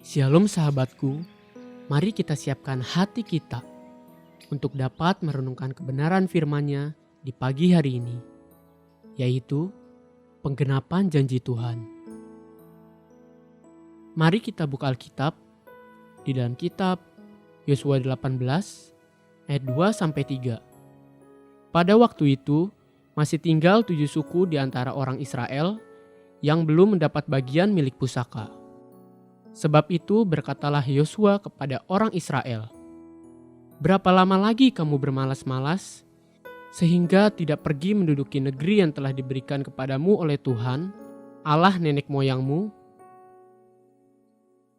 Shalom sahabatku, mari kita siapkan hati kita untuk dapat merenungkan kebenaran firman-Nya di pagi hari ini, yaitu penggenapan janji Tuhan. Mari kita buka Alkitab di dalam kitab Yosua 18 ayat 2-3. Pada waktu itu masih tinggal 7 suku di antara orang Israel yang belum mendapat bagian milik pusaka. Sebab itu berkatalah Yosua kepada orang Israel, "Berapa lama lagi kamu bermalas-malas, sehingga tidak pergi menduduki negeri yang telah diberikan kepadamu oleh Tuhan, Allah nenek moyangmu?"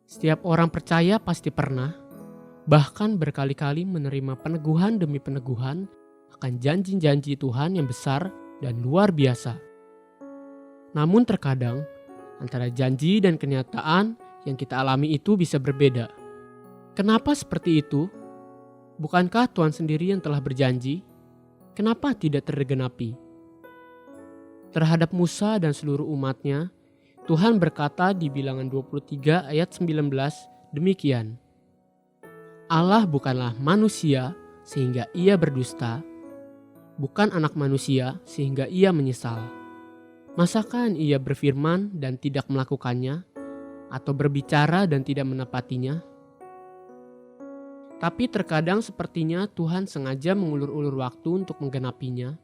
Setiap orang percaya pasti pernah, bahkan berkali-kali menerima peneguhan demi peneguhan akan janji-janji Tuhan yang besar dan luar biasa. Namun terkadang, antara janji dan kenyataan yang kita alami itu bisa berbeda. Kenapa seperti itu? Bukankah Tuhan sendiri yang telah berjanji? Kenapa tidak tergenapi? Terhadap Musa dan seluruh umatnya, Tuhan berkata di Bilangan 23 ayat 19 demikian, "Allah bukanlah manusia sehingga ia berdusta, bukan anak manusia sehingga ia menyesal. Masakan ia berfirman dan tidak melakukannya, atau berbicara dan tidak menepatinya?" Tapi terkadang sepertinya Tuhan sengaja mengulur-ulur waktu untuk menggenapinya.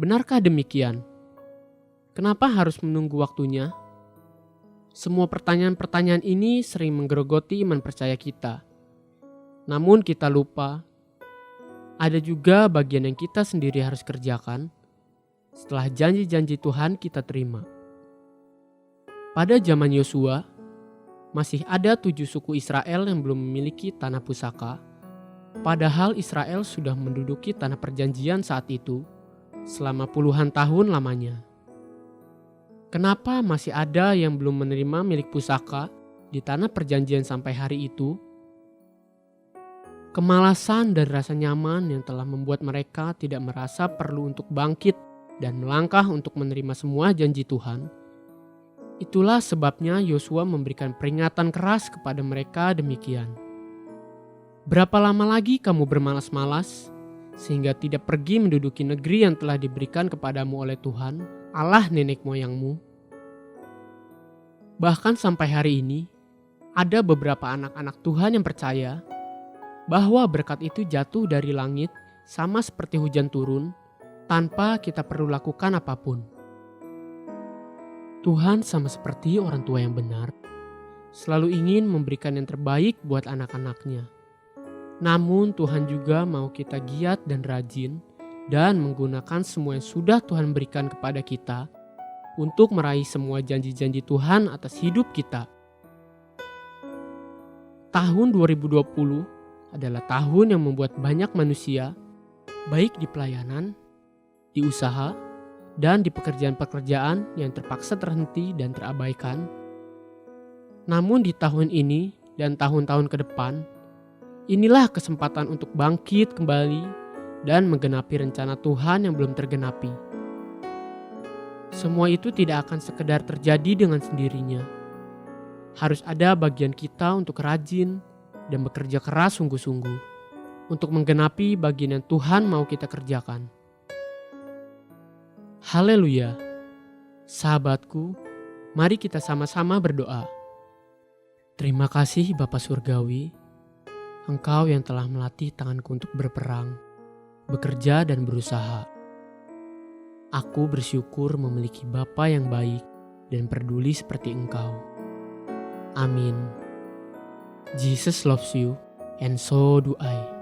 Benarkah demikian? Kenapa harus menunggu waktunya? Semua pertanyaan-pertanyaan ini sering menggerogoti iman percaya kita. Namun kita lupa, ada juga bagian yang kita sendiri harus kerjakan setelah janji-janji Tuhan kita terima. Pada zaman Yosua, masih ada 7 suku Israel yang belum memiliki tanah pusaka, padahal Israel sudah menduduki tanah perjanjian saat itu selama puluhan tahun lamanya. Kenapa masih ada yang belum menerima milik pusaka di tanah perjanjian sampai hari itu? Kemalasan dan rasa nyaman yang telah membuat mereka tidak merasa perlu untuk bangkit dan melangkah untuk menerima semua janji Tuhan. Itulah sebabnya Yosua memberikan peringatan keras kepada mereka demikian. "Berapa lama lagi kamu bermalas-malas, sehingga tidak pergi menduduki negeri yang telah diberikan kepadamu oleh Tuhan, Allah nenek moyangmu?" Bahkan sampai hari ini, ada beberapa anak-anak Tuhan yang percaya bahwa berkat itu jatuh dari langit sama seperti hujan turun, tanpa kita perlu lakukan apapun. Tuhan sama seperti orang tua yang benar, selalu ingin memberikan yang terbaik buat anak-anaknya. Namun Tuhan juga mau kita giat dan rajin dan menggunakan semua yang sudah Tuhan berikan kepada kita untuk meraih semua janji-janji Tuhan atas hidup kita. Tahun 2020 adalah tahun yang membuat banyak manusia, baik di pelayanan, di usaha, dan di pekerjaan-pekerjaan yang terpaksa terhenti dan terabaikan. Namun di tahun ini dan tahun-tahun ke depan, inilah kesempatan untuk bangkit kembali dan menggenapi rencana Tuhan yang belum tergenapi. Semua itu tidak akan sekedar terjadi dengan sendirinya. Harus ada bagian kita untuk rajin dan bekerja keras sungguh-sungguh untuk menggenapi bagian yang Tuhan mau kita kerjakan. Haleluya. Sahabatku, mari kita sama-sama berdoa. Terima kasih Bapa Surgawi, Engkau yang telah melatih tanganku untuk berperang, bekerja dan berusaha. Aku bersyukur memiliki Bapa yang baik dan peduli seperti Engkau. Amin. Jesus loves you and so do I.